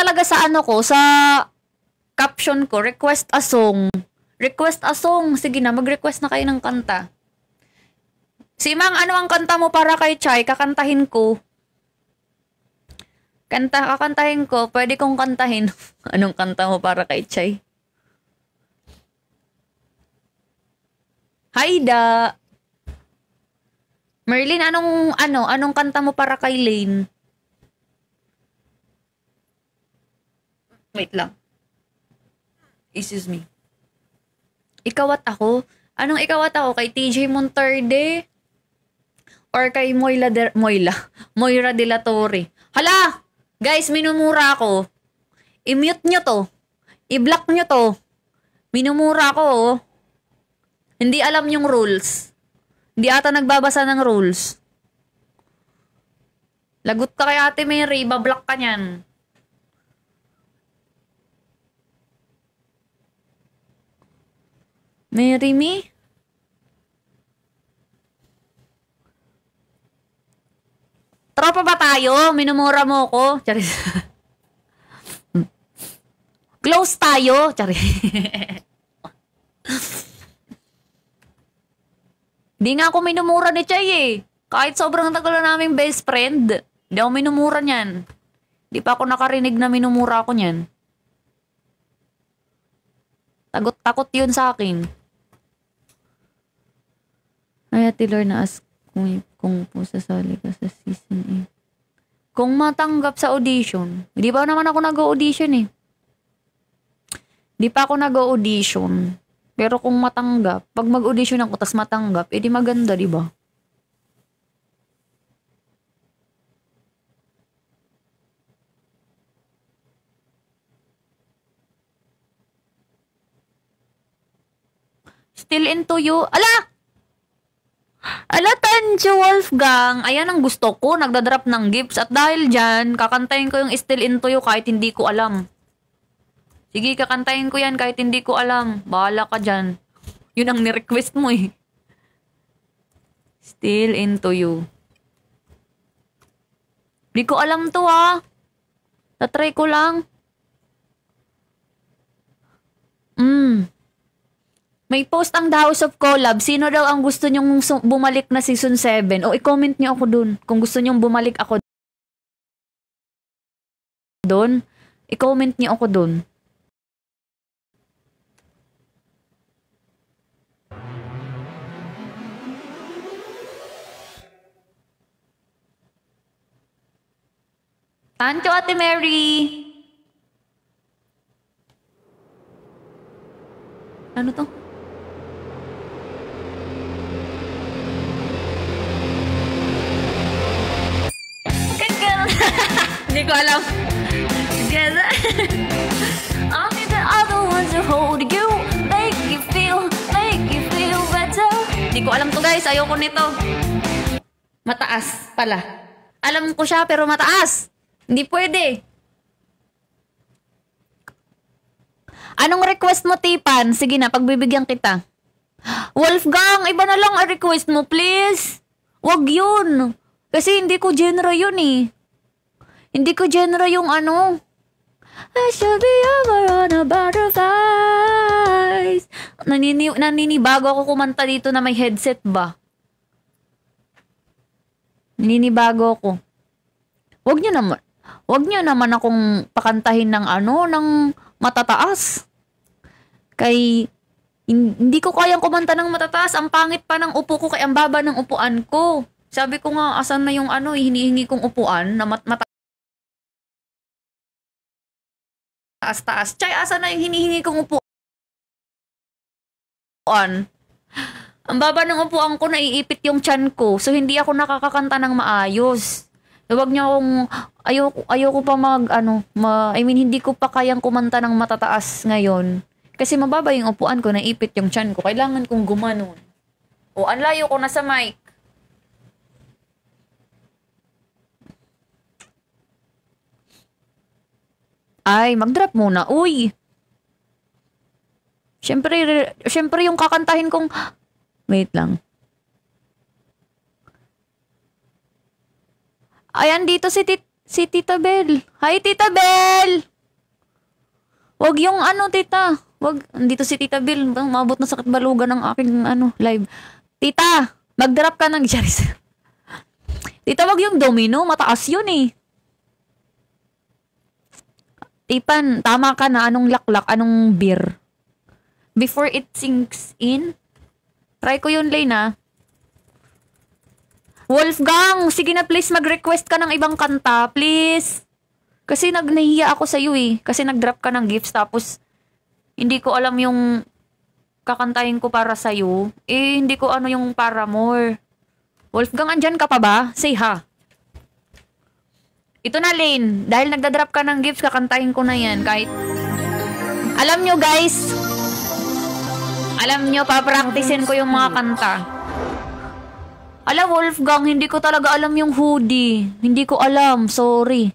talaga sa ano ko, sa caption ko, request a song. Request a song. Sige na, mag-request na kayo ng kanta. Si Mang, ano ang kanta mo para kay Chay? Kakantahin ko. Kakantahin ko. Pwede kong kantahin. Anong kanta mo para kay Chay? Haida. Merlin, anong kanta mo para kay Lane? Wait lang. Excuse me. Ikaw at ako? Anong ikaw at ako? Kay TJ Monterde? Or kay Moira de la Torre? Hala! Guys, minumura ako. I-mute nyo to. I-block nyo to. Minumura ako, oh. Hindi alam yung rules. Hindi ata nagbabasa ng rules. Lagot ka kay Ate Mary, bablock ka niyan. Mary me? Tropa ba tayo? Minumura mo ko? Charis. Close tayo? Charis. Di nga ako minumura ni Chay eh. Kahit sobrang tagal na naming best friend. Di ako minumura niyan. Di pa ako nakarinig na minumura ako niyan. Takot yun sa akin. Ay, Ate Lorna, ask kung po sasali ka sa season 8. Kung matanggap sa audition. Hindi pa naman ako nag-audition eh. Di pa ako nag-audition. Pero kung matanggap, pag mag-audition ako tas matanggap, edi maganda, di ba? Still into you. Ala! Ala, Tanjo Wolfgang. Ayan ang gusto ko. Nagdadrop ng gifts. At dahil dyan, kakantayin ko yung Still into you kahit hindi ko alam. Sige, kakantayin ko yan kahit hindi ko alam. Bahala ka dyan. Yun ang ni-request mo eh. Still into you. Di ko alam to ah. Tatry ko lang. May post ang The House of Collab. Sino daw ang gusto nyong bumalik na season 7? O i-comment nyo ako dun. Kung gusto nyong bumalik ako dun. I-comment nyo ako dun. Tancho, Ate Mary. Ano to? Hindi ko alam. Together. I'll be the other one to hold you. Make you feel better. Hindi ko alam to guys. Ayoko nito. Mataas pala. Alam ko siya pero mataas. Hindi pwede. Anong request mo, Tipan? Sige na, pagbibigyan kita. Wolfgang, iba na lang ang request mo, please. Wag yun. Kasi hindi ko genre yun eh. Hindi ko genre yung ano. I should be over on a butterflies. Naninibago ako kumanta dito na may headset ba? Naninibago ako. Wag nyo naman akong pakantahin ng ano, ng matataas. Kay, hindi ko kayang kumanta ng matataas. Ang pangit pa ng upo ko, kay ang baba ng upuan ko. Sabi ko nga, asan na yung ano, hinihingi kong upuan na taas-taas. Chay, asan na yung hinihingi kong upuan? Ang baba ng upuan ko, naiipit yung tiyan ko. So, hindi ako nakakakanta ng maayos. Huwag niyo akong, ayoko pa hindi ko pa kayang kumanta ng matataas ngayon. Kasi mababa yung upuan ko, naipit yung tiyan ko. Kailangan kong gumanon. O, ang layo ko na sa mic. Ay, mag-drop muna. Uy! Siyempre yung kakantahin kong... Wait lang. Ayan dito si Tita Bell. Hi, Tita Bell! Wag yung ano, tita. Wag, andito si Tita Bill. Mabot na sakit balugan ng aking live. Tita, mag-drop ka ng Charis. Tita, wag yung domino. Mataas yun eh. Tipan, tama ka na. Anong laklak? Anong beer? Before it sinks in. Try ko yun, Lane, ah. Wolfgang, sige na please mag-request ka ng ibang kanta. Please. Kasi nahihiya ako sa'yo eh. Kasi nag-drop ka ng gifts tapos hindi ko alam yung kakantahin ko para sa'yo. Eh, hindi ko ano yung para more. Wolfgang, andyan ka pa ba? Say ha. Ito na, Lane. Dahil nagda-drop ka ng gifts, kakantahin ko na yan. Kahit, alam nyo guys, alam nyo, papraktisin ko yung mga kanta. Alam, Wolfgang, hindi ko talaga alam yung hoodie. Hindi ko alam, sorry.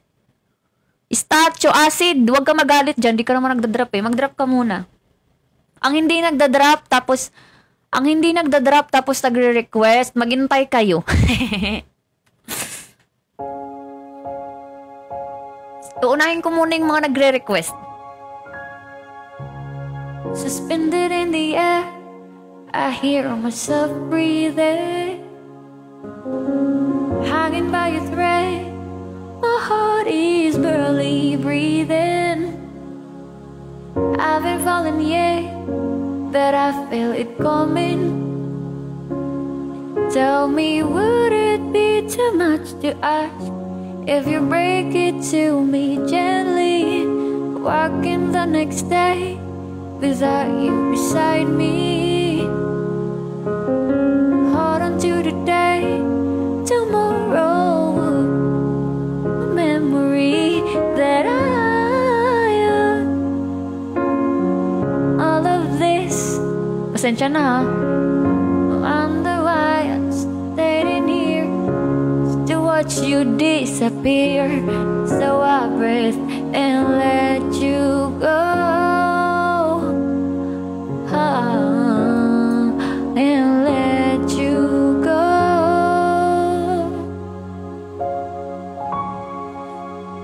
Statue, acid, huwag ka magalit dyan. Di ka naman nagda-drop eh. Mag-drop ka muna. Ang hindi nagda-drop, tapos nagre-request, maghintay kayo. Uunahin ko muna yung mga nagre-request. Suspended in the air, I hear myself breathing. Hanging by a thread, my heart is barely breathing. I've been falling, yeah, but I feel it coming. Tell me, would it be too much to ask if you break it to me gently? Walking the next day without you beside me. Hold on to the day, tomorrow, a memory that all of this. Pasensya na ha. Wonder why I stayed in here to watch you disappear. So I breathe and let you go. And let you go.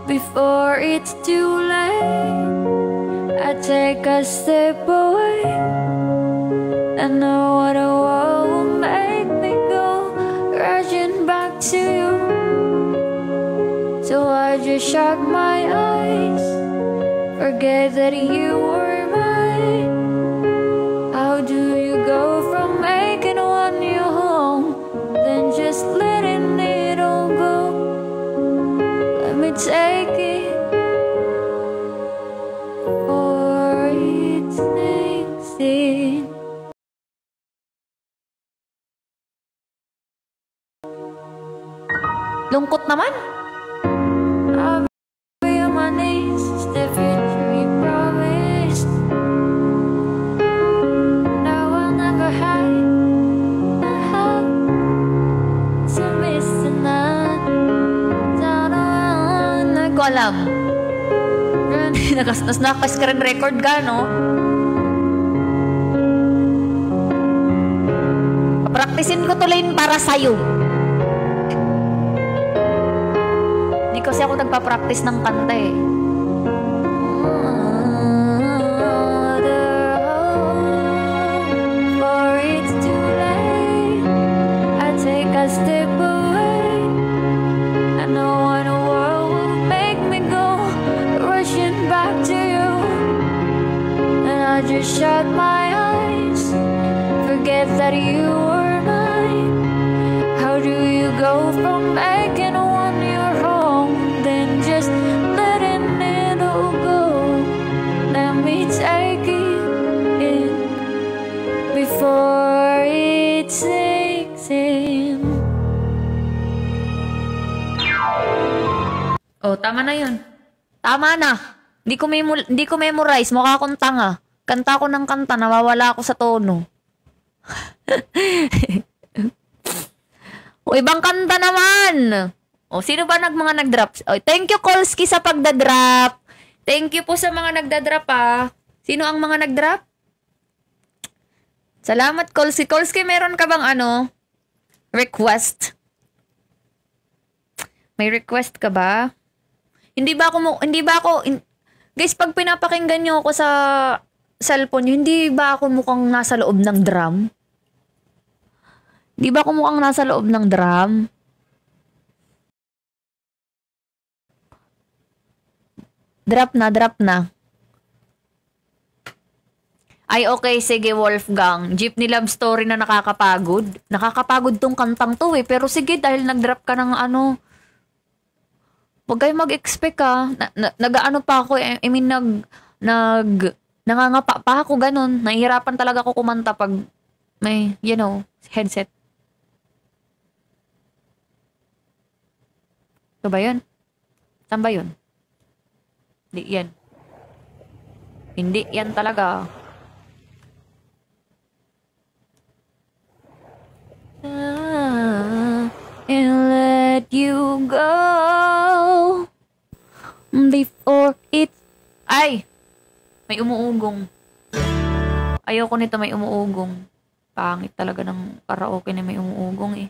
Before it's too late, I take a step away. I know what I won't make me go rushing back to you. So I just shut my eyes, forget that you were mine. How do you go from making one your home, then just letting it all go? Let me take it before it sinks in. Lungkot naman. I'll be on my knees, it's the future you promised. No, I'll never hide my heart to miss tonight. Hindi ko alam. Naka-screen record ka, no? Papraktisin ko to, Lane, para sa'yo. Hindi kasi ako nagpa-practice ng kanta eh. For it's too late, I take a step away. I know what the world will make me go rushing back to you. And I just shut my eyes, forget that you were mine. How do you go from making one your home, then just letting it all go? Let me take it in before it sinks in. Oh, tama na yun. Tama na. Hindi ko memorize. Mukha akong tanga. Kanta ko ng kanta, nawawala ako sa tono. O, ibang kanta naman. O, sino ba mga nag-drop? O, thank you, Kolski, sa pagda-drop. Thank you po sa mga nagda-drop, ah. Sino ang mga nag-drop? Salamat, Kolski. Kolski, meron ka bang request? May request ka ba? Hindi ba ako Guys, pag pinapakinggan nyo ako sa cellphone nyo, hindi ba ako mukhang nasa loob ng drum? Di ba ako mukhang nasa loob ng drum? Drop na. Ay, okay, sige, Wolfgang. Jeepney Love Story na nakakapagod. Nakakapagod tong kantang to eh. Pero sige, dahil nag-drop ka ng ano, huwag kayo mag-expect nag-ano pa ako, I mean, nangangapa pa ako, ganun. Nahihirapan talaga ako kumanta pag may, headset. Ito ba yun? Saan ba yun? Hindi yan. Hindi yan talaga. And let you go before it... Ay! May umuugong. Ayoko nito may umuugong. Pangit talaga ng karaoke na may umuugong eh.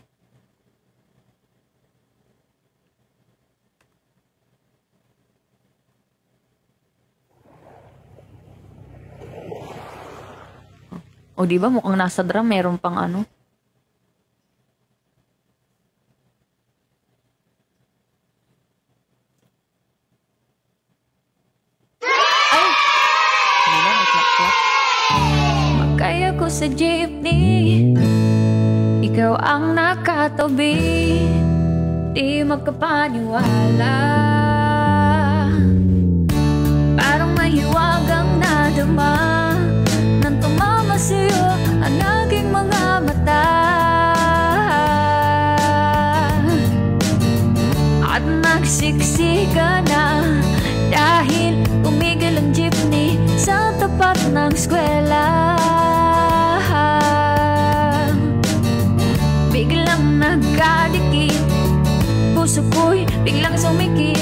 O diba mukhang nasa drum, meron pang ano. Kaya ko sa jeepney, ikaw ang nakatabi, di magkapaniwala. Parang mahiwagang nadama nang tumama sa'yo ang aking mga mata. At nagsiksika na dahil tumigil ang jeepney sa tapat ng eskwela. Biglang nagkadikit, puso ko'y biglang sumikip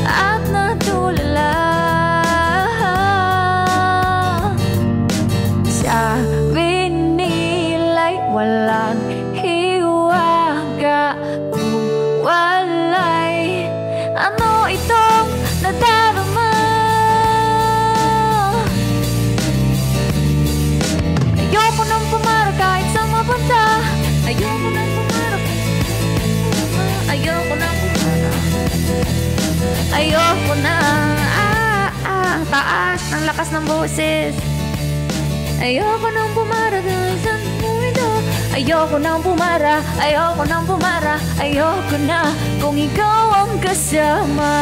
at natulala. Sabi nila'y walang hiwaga kung walay ano itong nadarama. Ayoko nang pumara kahit sa mapunta. Ayoko nang pumarap. Ayoko nang pumara. Ayoko na. Taas ng lakas ng boses. Ayoko nang pumara dahil sa mundo. Ayoko nang pumara. Ayoko nang pumara. Ayoko na kung ikaw ang kasama.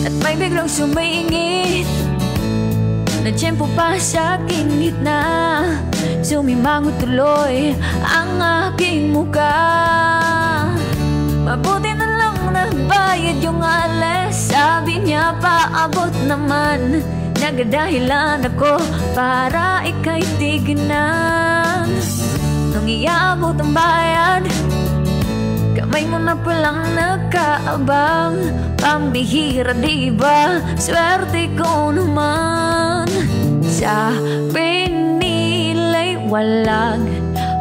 At may biglang sumaingit na tiyempo pa sa aking gitna. Sumimangot tuloy ang aking muka. Mabuti na lang nagbayad yung alas. Sabi niya paabot naman. Nagadahilan ako para ika'y tignan. Nung iabot ang bayad, kamay mo na palang nagkaabang. Pambihira diba, swerte ko naman. Sabi nila'y walang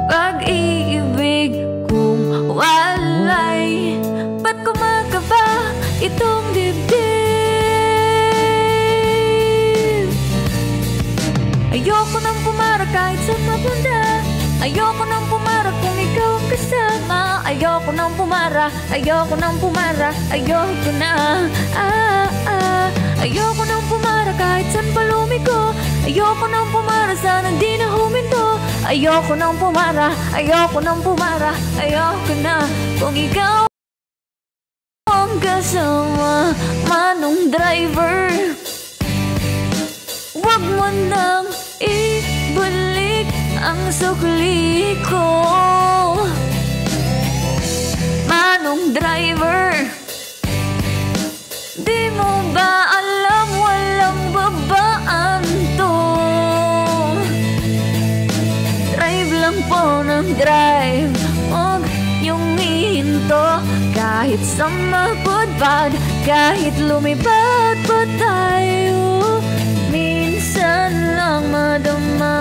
pag-ibig kung walay. Ba't kumakaba itong dibdib? Ayoko nang pumara kahit sa mapunta. Ayoko nang pumara kung ikaw ang kasama. Ayoko nang pumara. Ayoko nang pumara. Ayoko na. Ayoko nang pumara kahit saan pa lumiko. Ayoko nang pumara sana di na huminto. Ayoko nang pumara. Ayoko nang pumara. Ayoko na kung ikaw ang kasama. Manong driver, wag mo nang ibalik ang sukli ko. Manong driver, di mo ba alam walang babaan to? Drive lang po ng drive, huwag niyong ihinto. Kahit sa mapudpad, kahit lumipad pa tayo, minsan lang madama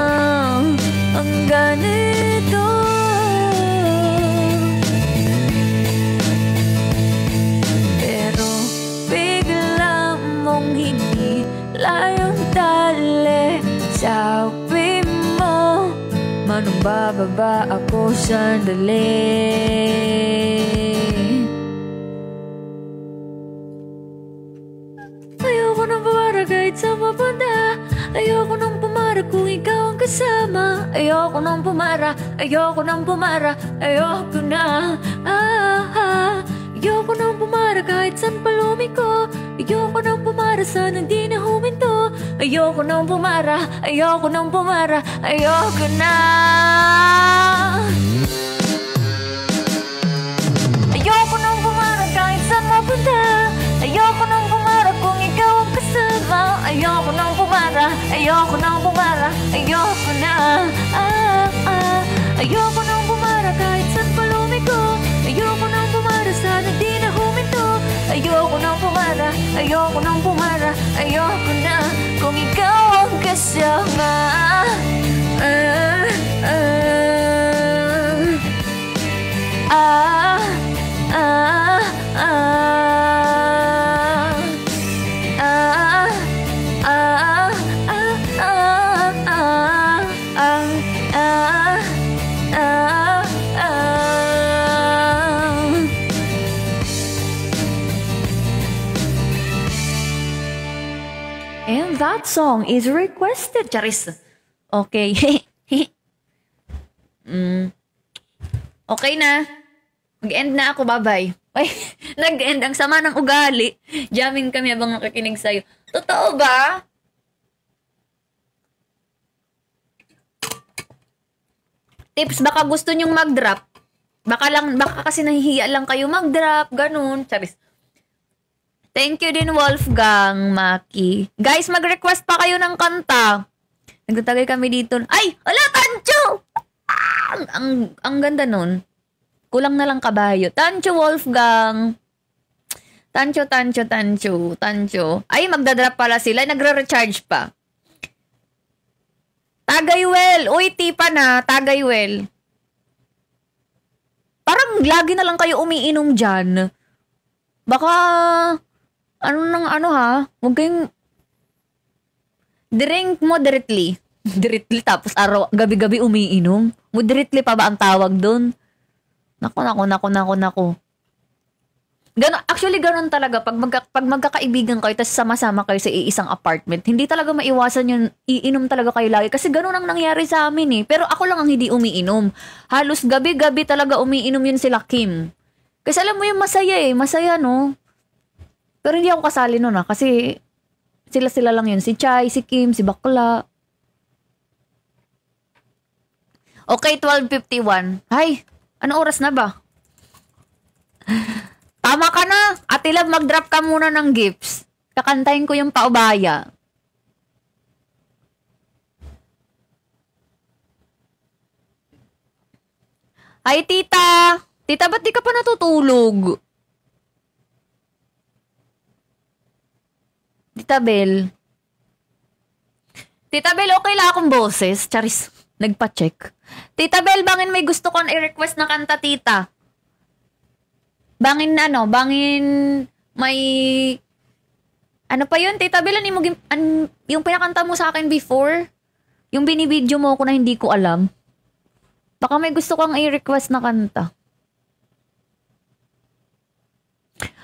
nung bababa ako sandali. Ayoko nang pumara kahit sa mapunta. Ayoko nang pumara kung ikaw ang kasama. Ayoko nang pumara, ayoko nang pumara, ayoko na. Ayoko nang pumara kahit saan palumiko. Ayoko nang pumara, sana di na huminto. Ayoko nang pumara, ayoko nang pumara, ayoko na. Ayoko nang pumara kahit saan mapunta. Ayoko nang pumara kung ikaw ang kasama. Ayoko nang pumara, ayoko nang pumara, ayoko na. Ayoko nang pumara kahit saan palumiko. Ayoko nang pumara, sana di na huminto. Ayoko nang pumara, ayoko nang pumara, ayoko na. Kung ikaw ang kasama. And that song is requested, Charis. Okay. Okay na. Mag-end na ako, bye-bye. Ay, nag-end. Ang sama ng ugali. Jamming kami habang nakikinig sa'yo. Totoo ba? Tips, baka gusto nyong mag-drop. Baka kasi nahihiya lang kayo mag-drop. Ganun. Charis. Thank you din, Wolfgang, Maki. Guys, mag-request pa kayo ng kanta. Nagtatagay kami dito. Ay! Ala, Tancho! Ang ganda nun. Kulang na lang kabayo. Tancho, Wolfgang. Tancho. Ay, magdadrop pala sila. Nagre-recharge pa. Tagaywell. Uy, tipa na. Tagaywell. Parang lagi na lang kayo umiinom dyan. Baka... Huwag kayong drink moderately. Moderately, tapos gabi-gabi umiinom. Moderately pa ba ang tawag doon? Nako. Actually, ganun talaga. Pag magkakaibigan kayo, tapos sama-sama kayo sa iisang apartment, hindi talaga maiwasan yung iinom talaga kayo lagi. Kasi ganun ang nangyari sa amin eh. Pero ako lang ang hindi umiinom. Halos gabi-gabi talaga umiinom yun sila Kim. Kasi alam mo yung masaya eh. Masaya, no? Pero hindi ako kasali nun kasi sila lang yun. Si Chai, si Kim, si Bakla. Okay, 12:51. Ay, ano oras na ba? Tama ka na. Ate Love, mag-drop ka muna ng gifts. Kakantahin ko yung paubaya. Hi, tita. Tita, ba't di ka pa natutulog? Tita Bel, okay lang akong boses. Charis, nagpa-check. Tita Bel, bangin may gusto kong i-request na kanta, tita. Bangin may... Ano pa yun, Tita Bel? Yung pinakanta mo sa akin before? Yung binibidyo mo ako na hindi ko alam? Baka may gusto kong i-request na kanta.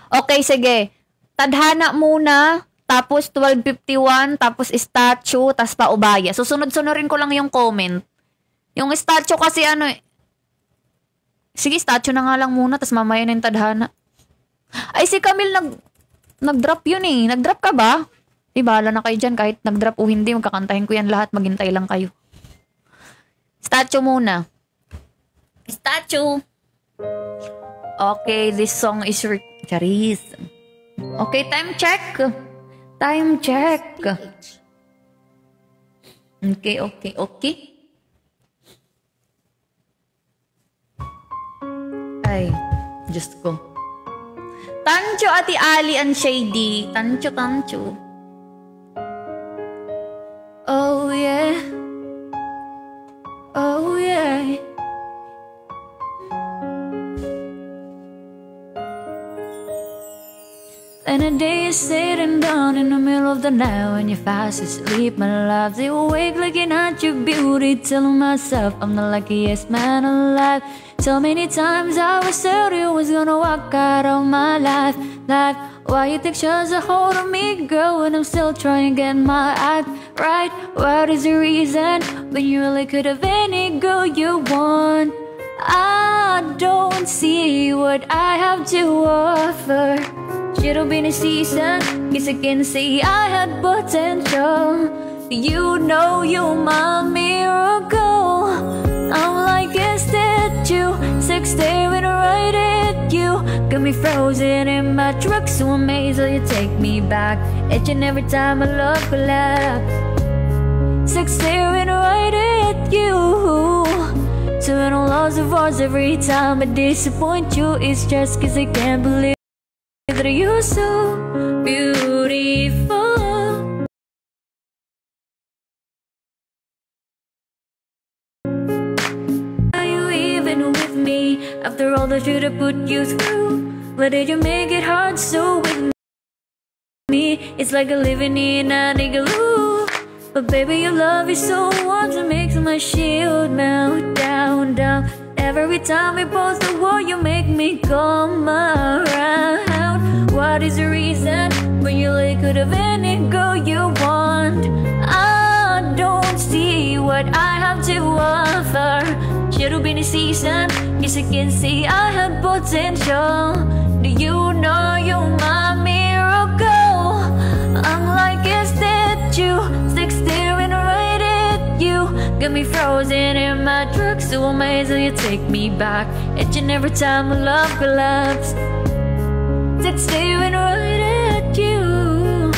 Okay, sige. Tadhana muna. Tapos 12:51, tapos statue, tapos paubaya. Susunod-sunurin ko lang yung comment. Yung statue kasi sige, statue na nga lang muna, tapos mamaya na yung tadhana. Ay, si Camille nag-drop yun eh. Nag-drop ka ba? Bahala na kayo dyan. Kahit nag-drop o hindi, magkakantahin ko yan lahat. Maghintay lang kayo. Statue muna. Statue. Okay, this song is... Charis. Okay, time check. Time check. Okay. Ay, Diyos ko. Tancho, Ate Ali and Shady. Tancho. Oh yeah. And a day is sitting down in the middle of the night when you're fast asleep, my love. Stay awake looking at your beauty, telling myself I'm the luckiest man alive. So many times I was told you was gonna walk out of my life. Why you take such a hold of me, girl, when I'm still trying to get my act right? What is the reason when you really could have any girl you want? I don't see what I have to offer. Should've been a season, guess I can see I had potential. You know you're my miracle. I'm like a statue, stuck staring right at you. Got me frozen in my truck, so amazed how you take me back. Each and every time my love collapse, stuck staring right at you. So I don't lose the voice every time I disappoint you. It's just cause I can't believe that you're so beautiful. Are you even with me after all the shit I put you through? Why did you make it hard so with me? It's like a living in an igloo. But baby, your love is so warm, it makes my shield melt down, down. Every time we post the wall, you make me come around. What is the reason when you could have any girl you want? I don't see what I have to offer. Should've been a season, guess I can see I had potential. Do you know you're my miracle? I'm like a statue, stick staring right at you. Got me frozen in my truck, so amazed how you take me back. Each and every time my love collapse, stick staring right at you.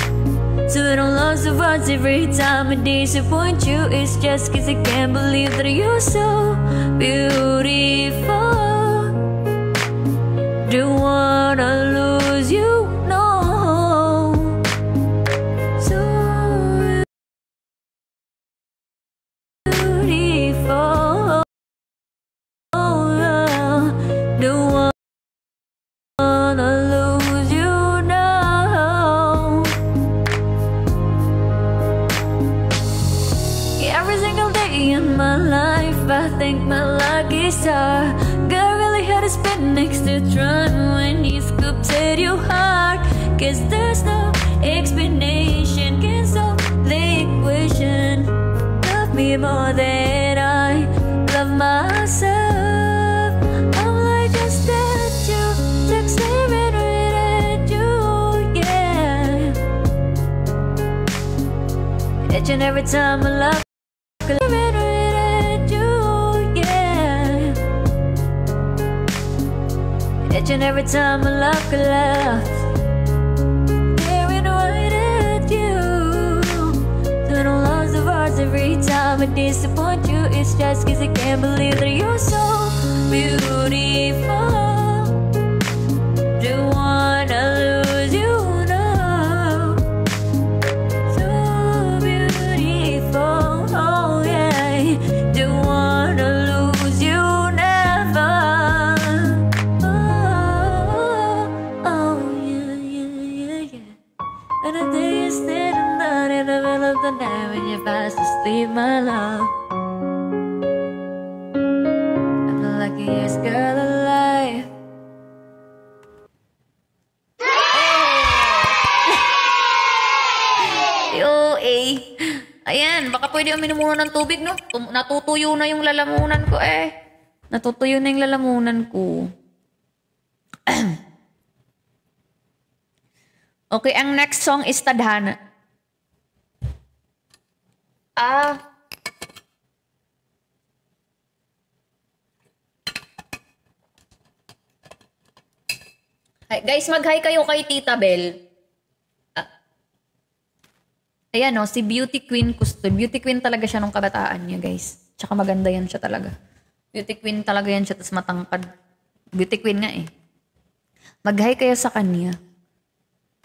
So I don't lose the words every time I disappoint you. It's just cause I can't believe that you're so beautiful. Don't wanna lose you, no. So beautiful. Don't wanna lose you now. Every single day in my life I thank my lucky star. God really had to spend extra time when he sculpted your heart. Cause there's no explanation can solve the equation. Love me more than I love myself. I'm like a statue, like staring right at you, yeah. Each and every time I love staring right at you, yeah. Each and every time my love collapse, staring right at you. So I don't lose the words every time I disappoint you. It's just cause I can't believe that you're so beautiful. Don't wanna lose you now. So beautiful, oh yeah. Don't wanna lose you never. Oh yeah, yeah, yeah, yeah. And a day is sitting down in the middle of the night when you're fast asleep, my love. I'm the luckiest girl alive. Yo, eh. Ayan, baka pwede uminom muna ng tubig, no? Natutuyo na yung lalamunan ko, eh. Natutuyo na yung lalamunan ko. Okay, ang next song is Tadhana. Hi, guys, mag-hi kayo kay Tita Bell. Ayan, no, si Beauty Queen Custod. Beauty Queen talaga siya nung kabataan niya, guys. Tsaka maganda yan siya talaga. Beauty Queen talaga yan siya, tas matangkad. Beauty Queen nga eh. Mag-hi kayo sa kanya.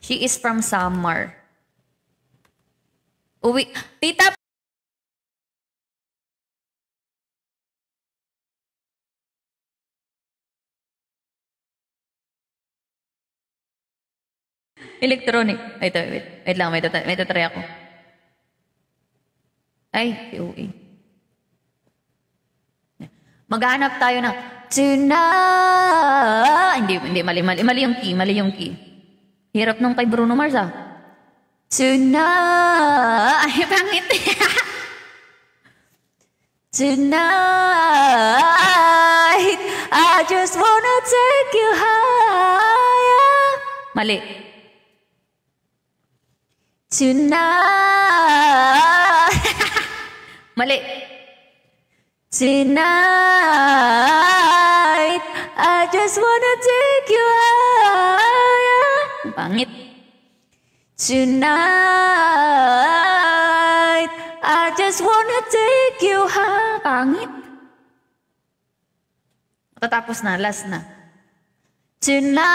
She is from Samar. Uwi. Tita Electronic. Wait lang, may tatry ako. Ay, POA. Maghanap tayo ng tonight. Hindi, mali yung key. Hirap nung kay Bruno Mars, ah. Tonight. Ay, pangit. Tonight, I just wanna take you higher. Mali. Tonight. Mali. Tonight, I just wanna take you higher. Pangit. Tonight, I just wanna take you higher. Pangit. Tatapos na, last na. Tonight,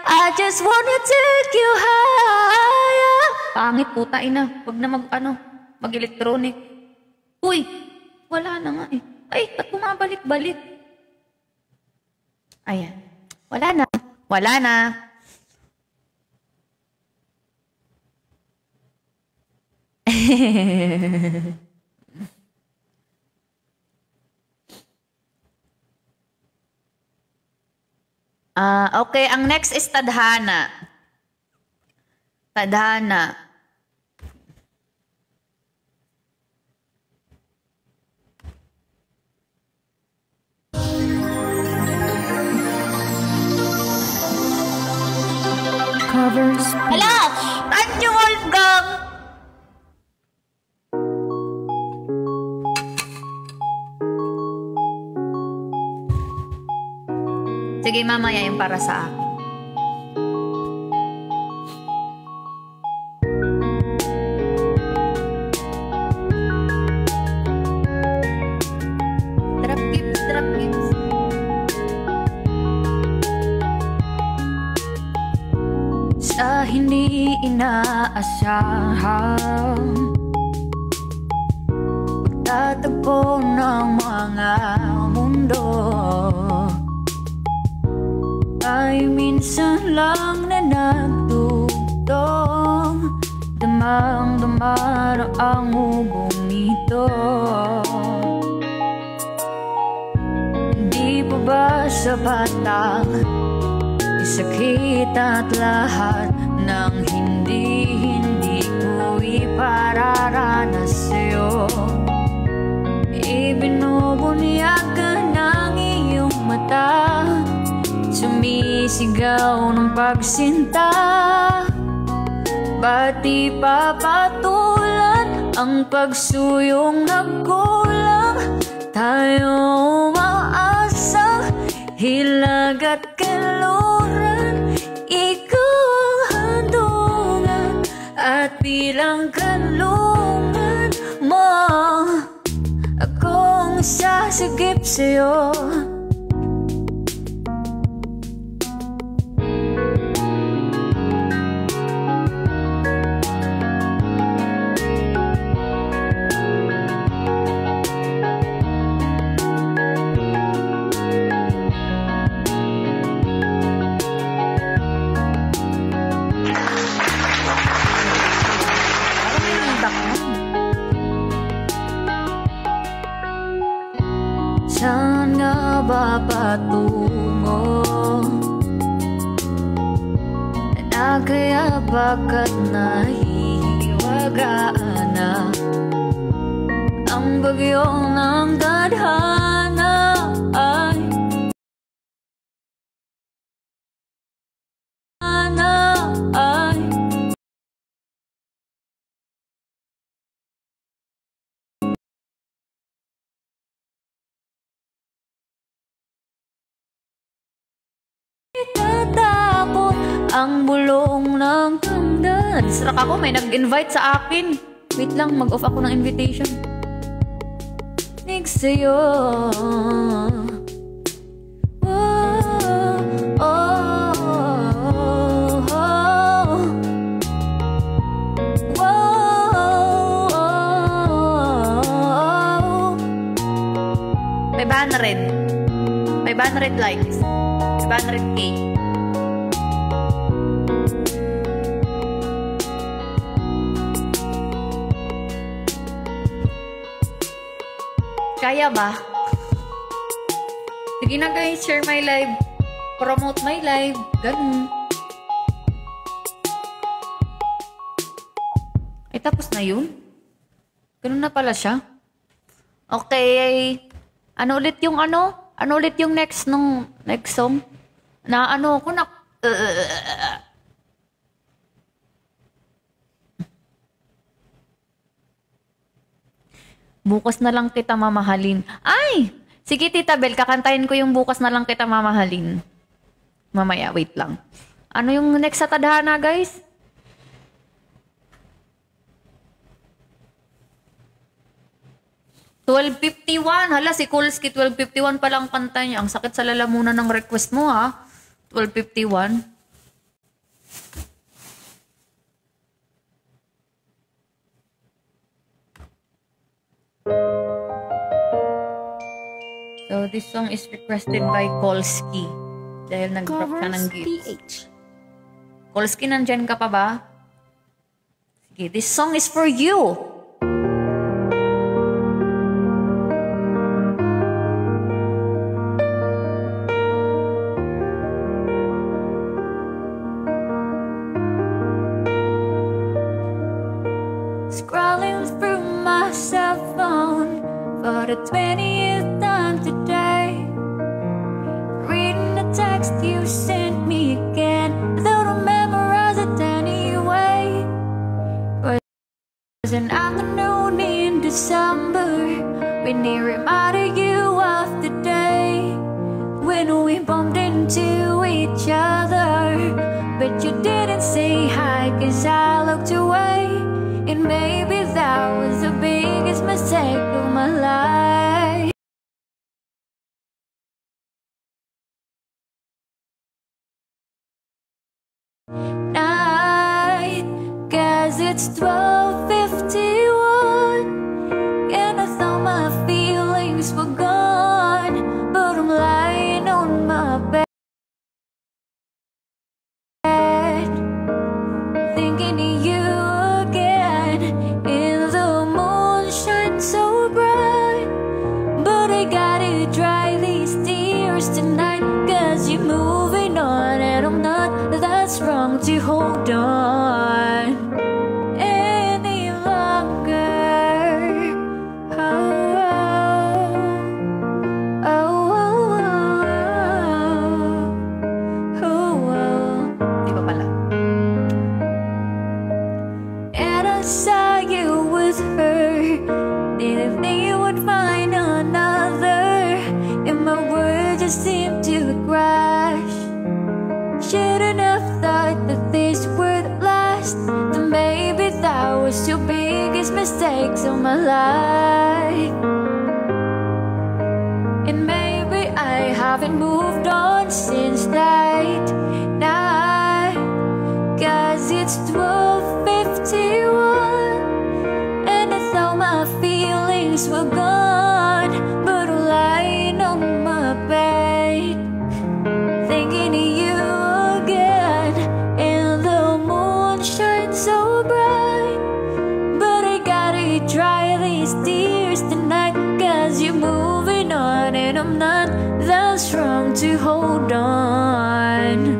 I just wanna take you higher. Pangit, puta ina. Wag na mag-electronic. Uy, wala na nga eh. Ay, ba't bumabalik-balik? Ayan. Wala na. Okay, ang next is Tadhana. Covers. Hala! Tanyo Wolfgang! Sige, mamaya yung para sa akin. Drop gips. Sa hindi inaasahan, pagtatagpo ng mga mundo ay minsan lang na nagdugtong, damang-damara ang ugong nito. Hindi pa ba sapat ang sakit at lahat ng hindi ko ipararanas sa'yo? Ibinubunyag ka ng iyong mata, sumisigaw ng pagsinta. Ba't di papatulan ang pagsuyong nagkulang? Tayo umaasa, hilag at kaluran. Ikaw ang handungan at bilang kanlungan mo, akong sasagip sa'yo. Saan nga ba patungo? Na kaya bakit nahihiwagaan na ang bagyo ng tadhana ay tatapon ang bulong ng tanda. Distract ako, may nag-invite sa akin. Wait lang, mag-off ako ng invitation. Nig sa'yo. May 500 likes. 500K. Kaya ba? Sige na guys, share my live. Promote my live. Ganun. Ay, tapos na yun? Ganun na pala siya. Okay. Ano ulit yung ano? Ano ulit yung next song? Na ano ko na... Bukas na lang kita mamahalin. Ay! Sige, Tita Bel, kakantahin ko yung bukas na lang kita mamahalin. Mamaya, wait lang. Ano yung next sa tadhana, guys? $12.51. Hala, si Kulski, 12.51 pa lang kanta niya. Ang sakit sa lalamunan ng request mo, ha? 12.51. So, this song is requested by Kolski. Dahil nag-drop siya ng gifts. Kolski, nandyan ka pa ba? Sige, this song is for you. Scrolling through my cell phone for the 20th time today, reading the text you sent me again, though to memorize it anyway. It was an afternoon in December when it reminded you of the day when we bumped into each other, but you didn't say hi 'cause I looked away. And maybe that was the biggest mistake of my life. Night, 'cause it's 12:51, and I thought my feelings were gone, but I'm lying on my bed, thinking of you. So bright, but I gotta dry these tears tonight, 'cause you're moving on and I'm not. That's wrong to hold on any longer. Oh, oh, oh, oh, oh, oh. Di ba pala? And I saw you with her. Didn't think you would find another, and my words just seemed to crash. Shouldn't have thought that this would last. Then maybe that was your biggest mistakes of my life. And maybe I haven't moved on since that night, 'cause it's 12:51, and I thought my feelings were gone, but I'm lying on my bed, thinking of you again, and the moon shines so bright, but I gotta dry these tears tonight, 'cause you're moving on and I'm not. That's wrong to hold on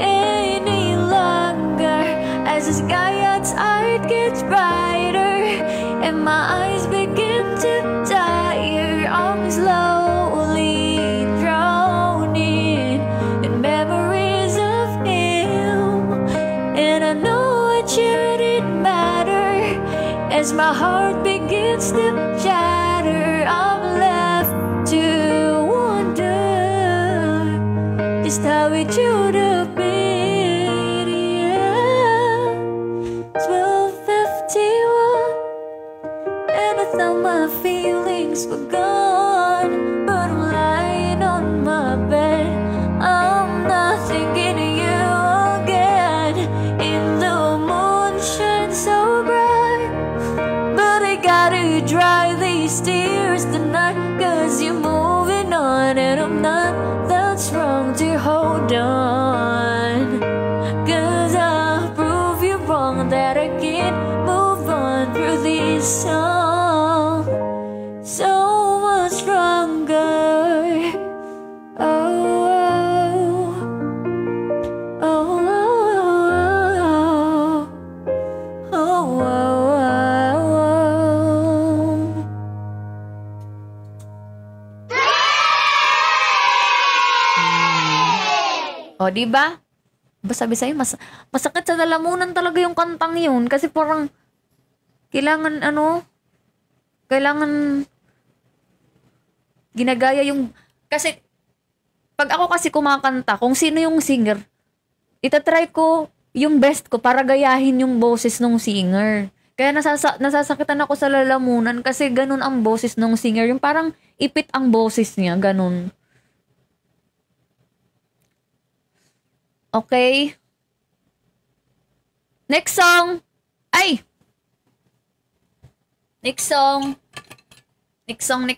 any longer. As the sky outside gets brighter and my eyes begin to tire, I'm slowly drowning in memories of him, and I know it shouldn't matter. As my heart begins to shatter, I'm left to wonder just how it should have been. Yeah, 12:51, and I thought my feelings were gone, but I'm lying on my bed. I'm not thinking of you again, and the moon shines so bright, but I gotta dry these tears tonight, 'cause you're moving on and I'm not. That's wrong to hold on, 'cause I'll prove you wrong, that I can't move on through this song. So O, di ba? Sabi sa'yo, masakit sa lalamunan talaga yung kantang yun. Kasi parang, kailangan ginagaya yung, kasi, pag ako kasi kumakanta, kung sino yung singer, itatry ko yung best ko para gayahin yung boses ng singer. Kaya nasasakitan ako sa lalamunan kasi ganun ang boses ng singer. Yung parang ipit ang boses niya, ganun. Okay? Next song. Ay! Next song. Next song.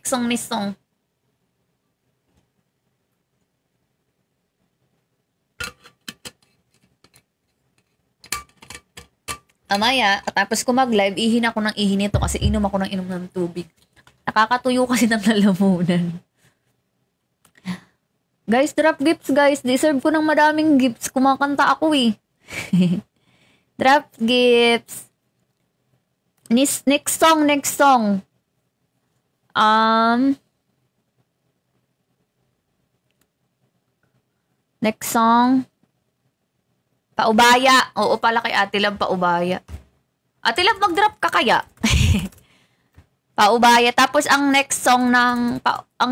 Amaya, katapos ko mag-live, ihin ako ng ihin nito kasi inom ako ng tubig. Nakakatuyo kasi ng lalamunan. Guys, drop gifts guys. Deserve ko ng madaming gifts. Kumakanta ako eh. Drop gifts. Next song. Next song. Paubaya. Oo pala kay Ate Love, paubaya. Ate Love, mag-drop ka kaya? Paubaya. Tapos ang next song ang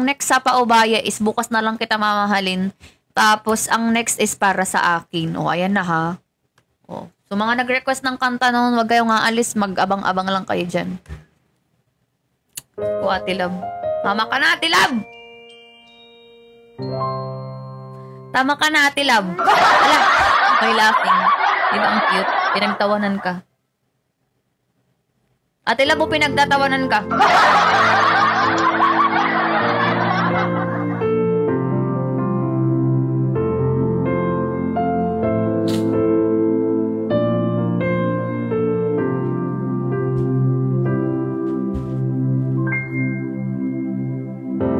next sa paubaya is bukas na lang kita mamahalin. Tapos ang next is para sa akin. O, ayan na ha. O. So mga nag-request ng kanta noon, wag kayong aalis, mag-abang-abang lang kayo dyan. O, Ate Love. Tama ka na, Ate Love! Tama ka na, Ate Love. Ala, may laughing. Di ba ang cute? Pinagtawanan ka. Ate Love, pinagtatawanan ka.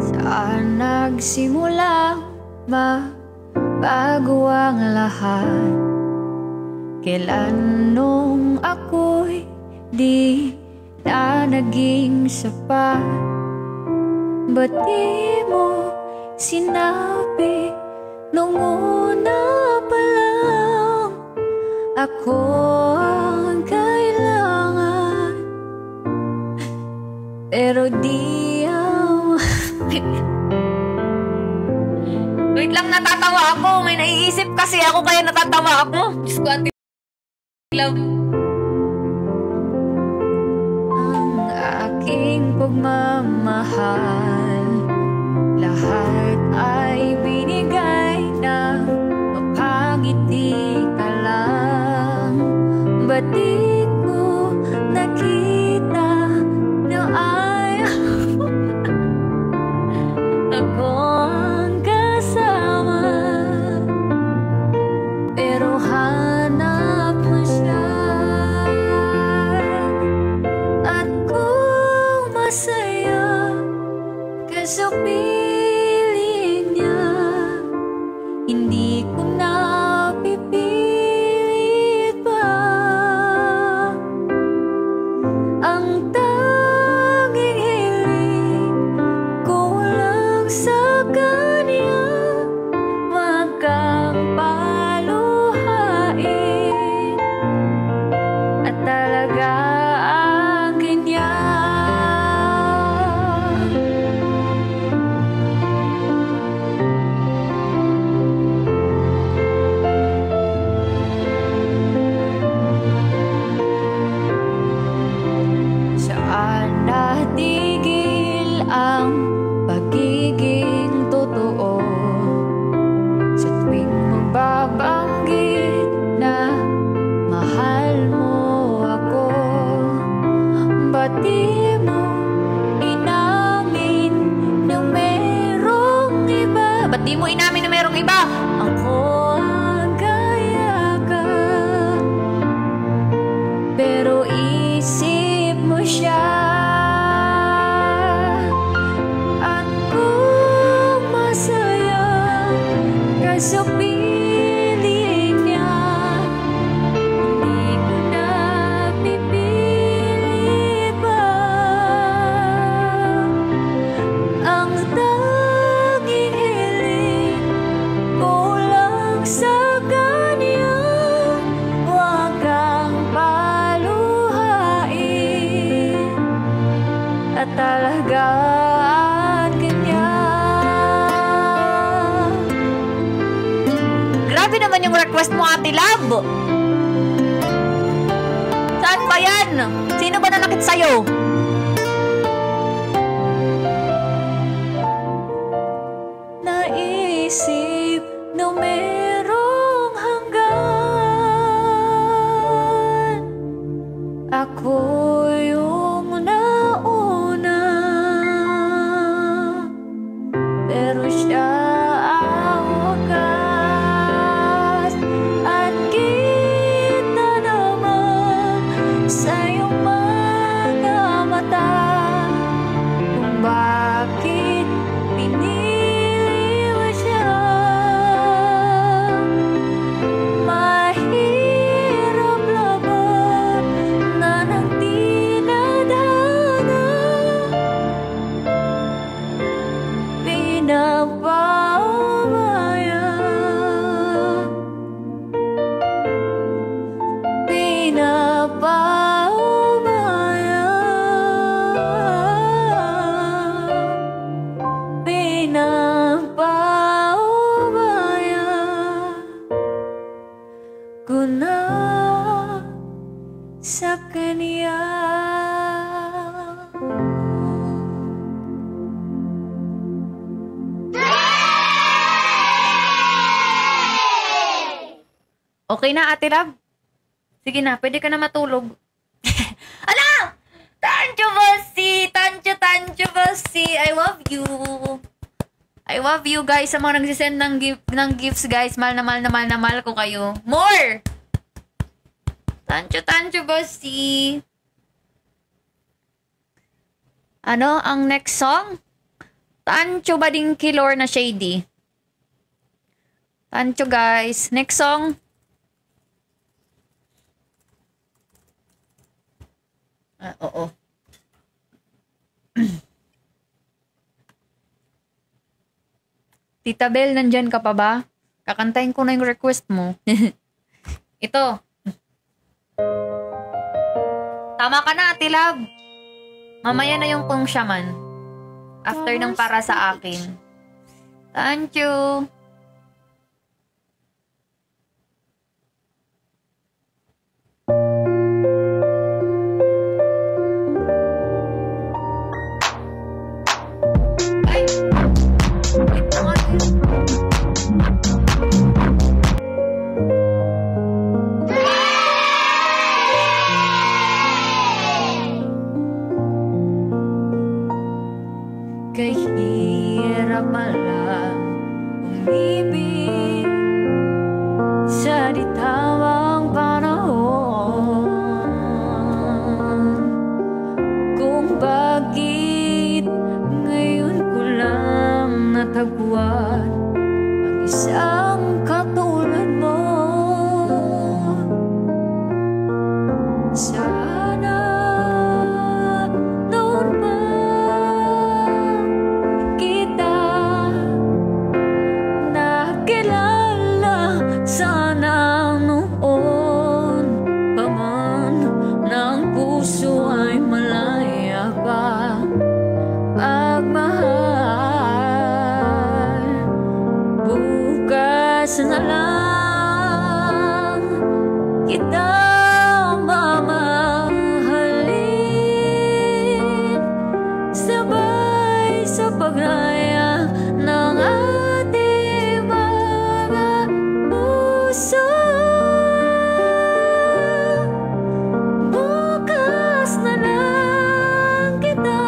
Saan nagsimula bago ang lahat? Kailan nung ako'y di na naging sapat? Ba't di mo sinabi nung una pa lang ako ang kailangan? Pero di ang wait lang, natatawa ako. May naiisip kasi ako kaya natatawa ako. Diyos ko, Ate Love. Ang aking pagmamahal, lahat ay binigay na mapangiti ka lang. Ba't di ko nakita na ayaw ako ang kasama? Pero hanap mo siya. At kung masaya ka sa piling niya, hindi ko na pipilit pa. Ang tanging hiling ko lang sa kanya, wag kang paluhain. At talaga ang ganyan. Saan natigil ang pagiging totoo? Sa tuwing magbabanggit na mahal mo ako, ba't di mo inamin na merong iba? Ba't di mo inamin na merong iba? Ako ang kaya ka, pero isip mo siya. At kung masaya ka sa piling niya, hindi ko na pipilit pa. Ang tanging hiling ko lang sa alagaan kanya. Grabe naman yung request mo, Ate Love. Saan ba yan? Sino ba nanakit sa'yo? Naisip na merong hanggan, ako yung nauna, pero siya ang wakas. At kita naman sa iyong mga mata kung bakit pinili mo siya. Mahirap laban na ng tinadhana, pinapaubaya, pinapaubaya, pinapaubaya ko na sa kanya. Okay na, Ate Love? Sige na, pwede ka na matulog. Ala! Tancho Bossy! Tancho Bossy! I love you! I love you guys sa mga nagsisend ng gifts guys. Mahal na mahal ko kayo. More! Tancho Bossy! Ano ang next song? Tancho Bading Kilor na Shady. Tancho guys. Next song. Oo. Tita Bel, nandyan ka pa ba? Kakantahin ko na yung request mo. Ito. Tama ka na, Ate Love. Mamaya na yung kung siya man. After ng para sa akin. Thank you. Kahirap malang umibig sa di tamang panahon, kung bakit ngayon ko lang natagpuan ang isang katulad mo. Sana noon pa kita nakilala, sana noon pa man ng puso ay malaya pa pagmahal. Bukas na lang kita mamahalin, sabay sa pagraya ng ating mga puso. Bukas na lang kita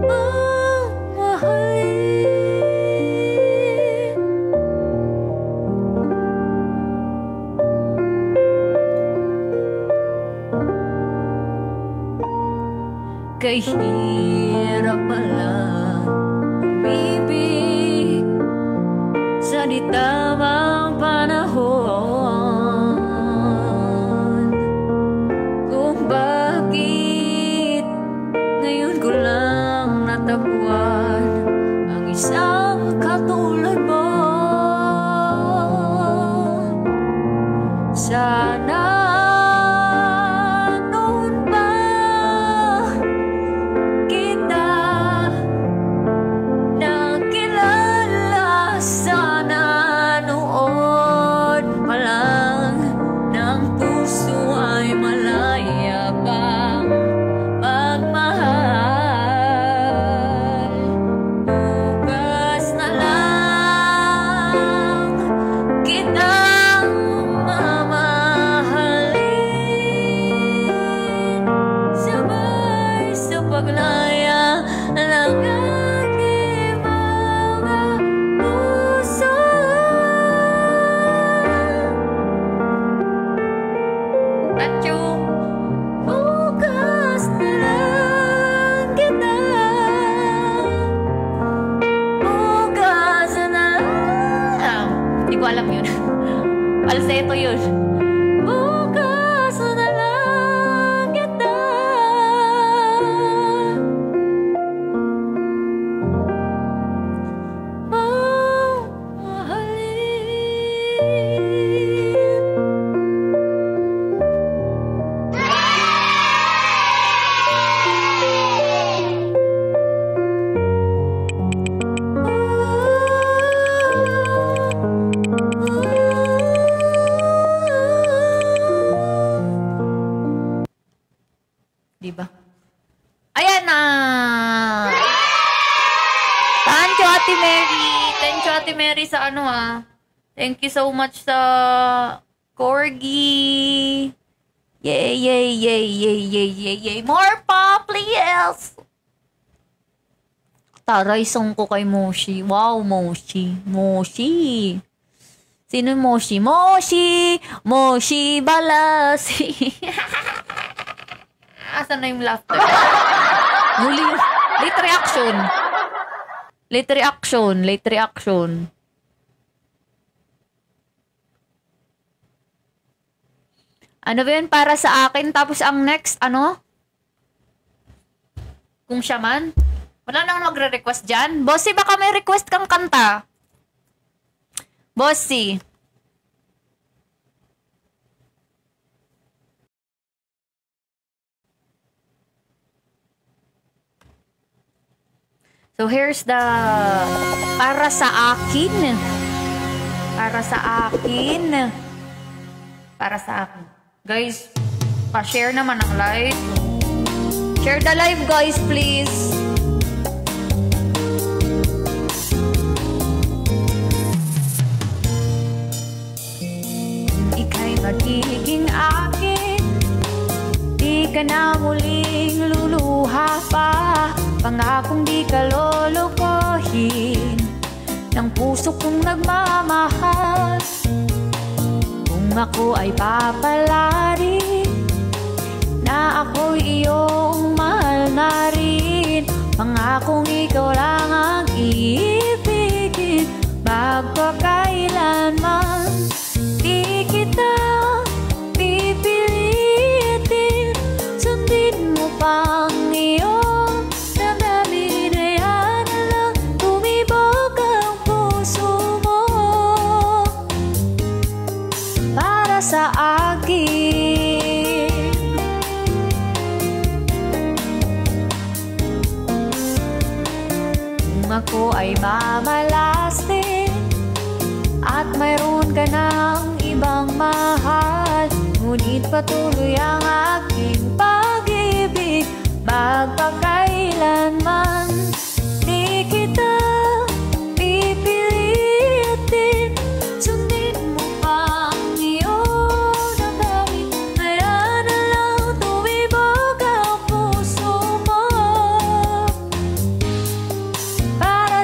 mamahalin. Kahirap palang umibig sa di tamang panahon, kung bakit ngayon ko lang natagpuan ang isang katulad mo. Sana noon pa paglaya ng aking mga puso. At yung bukas na lang kita, bukas na lang. Hindi ko alam yun. Falsetto yun. Bukas na lang kita, diba? Ayan na! Thank you, Ate Mary. Thank you, Ate Mary, sa ano Thank you so much sa Corgi. Yay, yay, yay, yay, yay, yay, yay. More pop, please! Taray, song ko kay Moshi. Wow, Moshi. Moshi. Sino Moshi? Moshi! Moshi Balasi. Asan na yung laughter? Muli. Late reaction. Late reaction. Late reaction. Ano ba yun? Para sa akin. Tapos ang next, ano? Kung siya man. Wala nang magre-request dyan. Bossy, baka may request kang kanta. Bossy. So, here's the para sa akin. Para sa akin. Para sa akin. Guys, pa-share naman ang live. Share the live, guys, please. Ika'y magiging akin. Di ka na muling luluha pa. Pangakong di ka lolokohin ng puso kong nagmamahal. Kung ako ay papalari na ako'y iyong mahal na rin, pangakong ikaw lang ang iibigin magpakailanman. Di kita pipilitin, sundin mo pang iyong sa akin. Kung ako ay mamalastin at mayroon ka ng ibang mahal, ngunit patuloy ang aking pag-ibig magpakailanman. Di kita pipilitin, sundin mo pa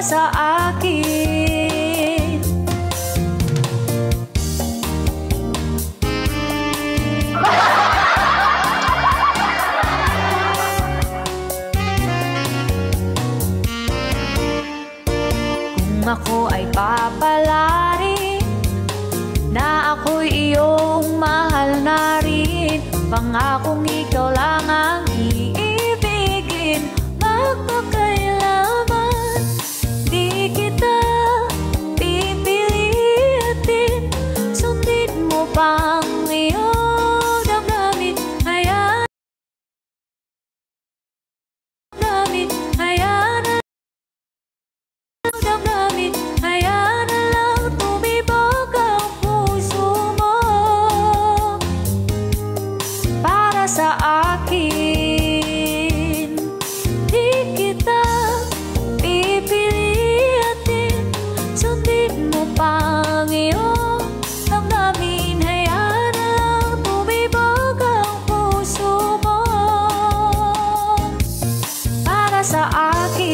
sa akin. Kung ako ay papalari na ako'y iyong mahal na rin, pangakong ikaw lang ang iibigin magpakailanman. Di kita pipilitin, sundin mo pang iyong damdamin. Hayaan damdamin, hayaan na damdamin, hayaan na lang tumibok ang puso mo para sa akin. sa akin.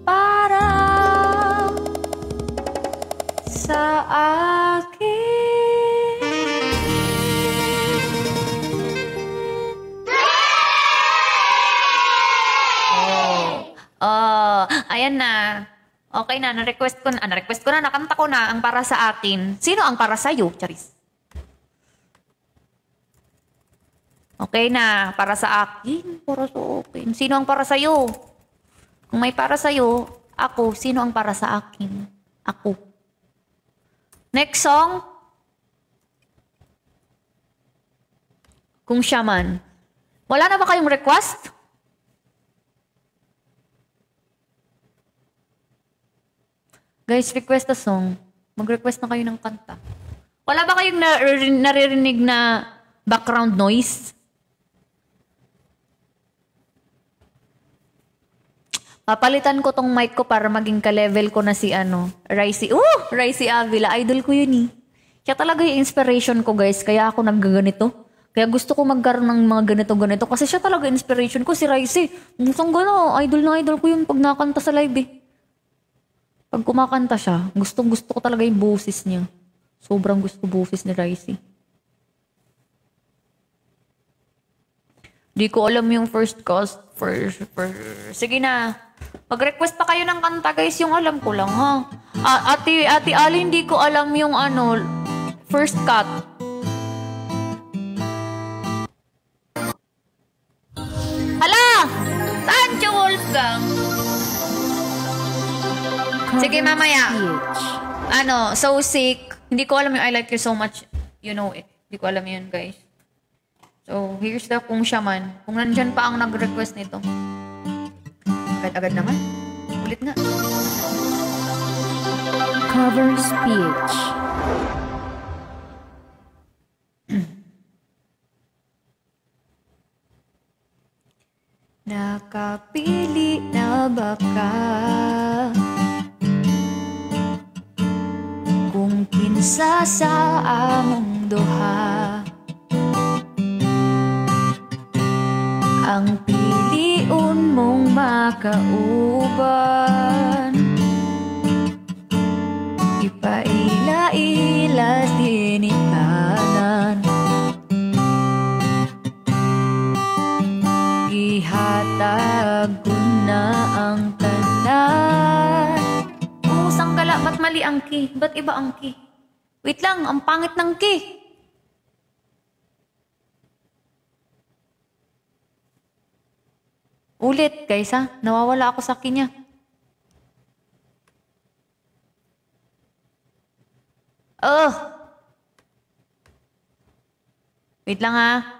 Para sa akin. Ayan na. Okay na, na-request ko na, nakanta ko na ang para sa akin. Sino ang para sa'yo, Charis? Okay na, para sa akin. Para sa akin. Sino ang para sa'yo? Kung may para sa'yo, ako. Sino ang para sa akin? Ako. Next song. Kung siya man. Wala na ba kayong request? Guys, request a song. Mag-request na kayo ng kanta. Wala ba kayong naririnig na background noise? Papalitan ko tong mic ko para maging ka-level ko na si Ricey. Ricey Avila. Idol ko yun eh. Siya talaga yung inspiration ko, guys. Kaya ako naggaganito. Kaya gusto ko magkaroon ng mga ganito-ganito. Kasi siya talaga inspiration ko, si Ricey. Musang idol na idol ko yun pag nakanta sa live eh. Pag kumakanta siya, gusto ko talaga yung boses niya. Sobrang gusto boses ni Ricey. Di ko alam yung first cast. Sige na. Mag-request pa kayo ng kanta, guys. Yung alam ko lang, ha? Ate Ali, hindi ko alam yung first cut. Hala! Saan siya, Wolfgang? Sige, mamaya. So sick. Hindi ko alam yung I like you so much. You know it. Hindi ko alam yun, guys. So, here's the kung siya man. Kung nandyan pa ang nag-request nito. Agad-agad naman. Ulit nga. Cover speech. Nakapili na ba ka? Kung kinsa sa among duha ang piliun mong makauban, ipaila-ila dinikanan, ihatag ko na ang tanan. Musang gala, ba't mali ang key? Ba't iba ang key? Wait lang, ang pangit ng key. Ulit, guys, ha? Nawawala ako sa key niya. Wait lang, ha?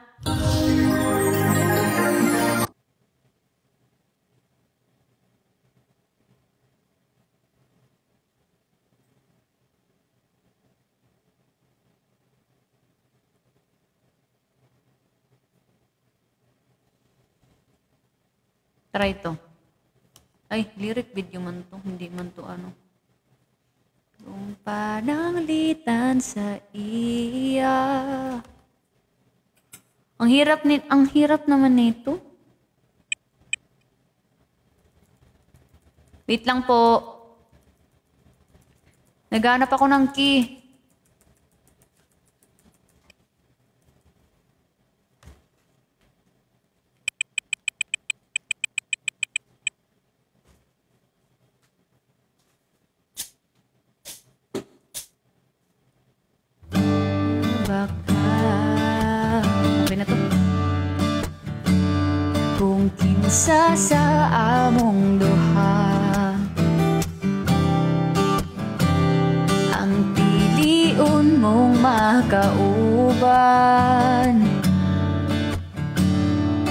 Try to. Ay, lyric video man to. Hindi man to Kung pananglitan sa iya. Ang hirap naman nito. Wait lang po. Naghanap ako ng key. Okay na to. Kung kinsa sa among duha ang piliun mong makauban,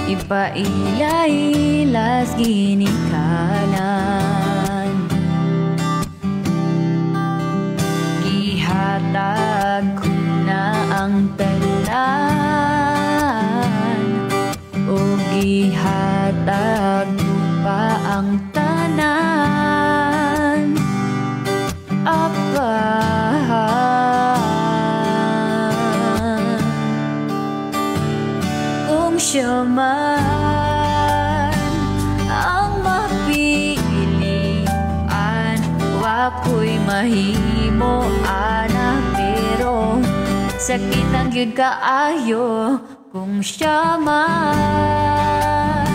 ipaila-ilas ginikanan, gihatag ko na ang tanan, o gihatag ko pa ang tanan. Apa sakit ang gyud kaayo kung siya man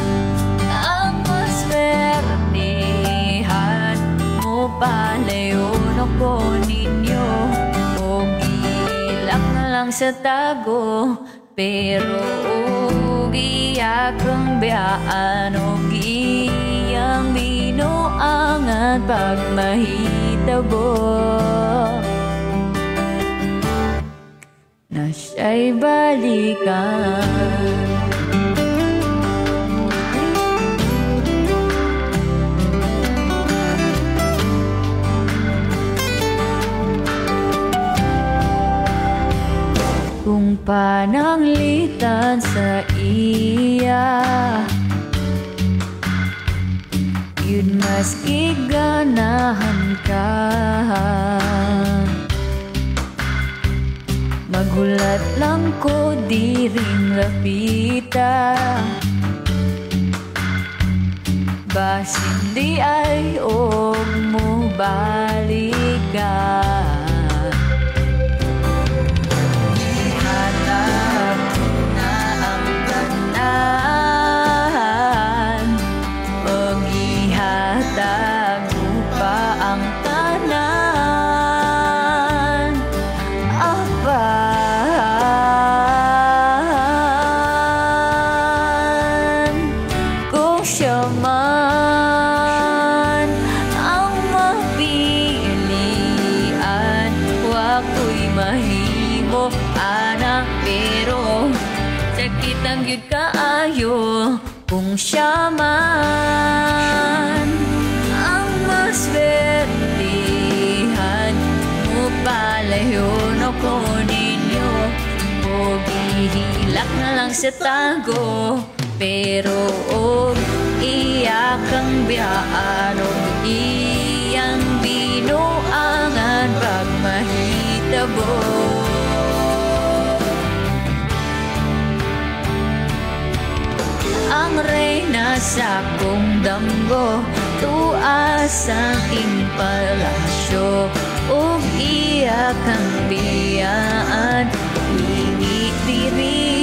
ang maswertihan mo palayon ako ninyo o gilang na lang sa tago pero giyak ang biyaan o giyang binuangan pag mahitabo na siya'y balikan. Kung pananglitan sa iya yun mas iganahan ka magulat lang ko di ring lapita basin di ay og mo balikan ihatag na ang tanan og ihatag pa ang tanan apan kung siya man ang mapilian wako'y mahimo anak pero sakit ang gyud kaayo kung siya man ang maswertihan mo palayon ako ninyo o gihilak na lang sa tago pero iyak ang biyaan o iyang binuangan pag mahitabo ang reyna sa akong damgo tuas ang impalasyo ug iyak ang biyaan ingit diri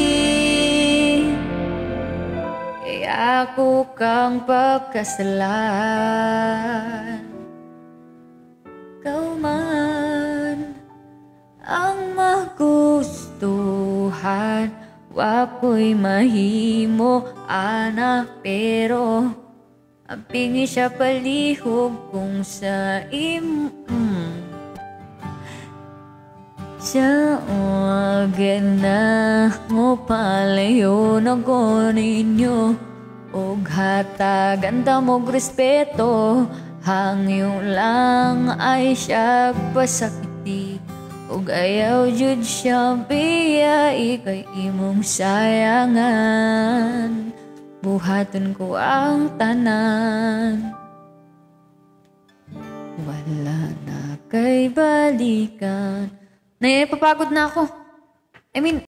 kaya ako kang pagkasalan kau man ang magustuhan wako'y mahimo anak pero ang pingi siya palihog kung sa sa agad na mo palayon ako ninyo og hatagan ta mog respeto hangyo lang ay siya pasakiti ug ayaw jud siya biyai kay imong sayangan buhaton ko ang tanan wala na kay balikan napapagod na ako I mean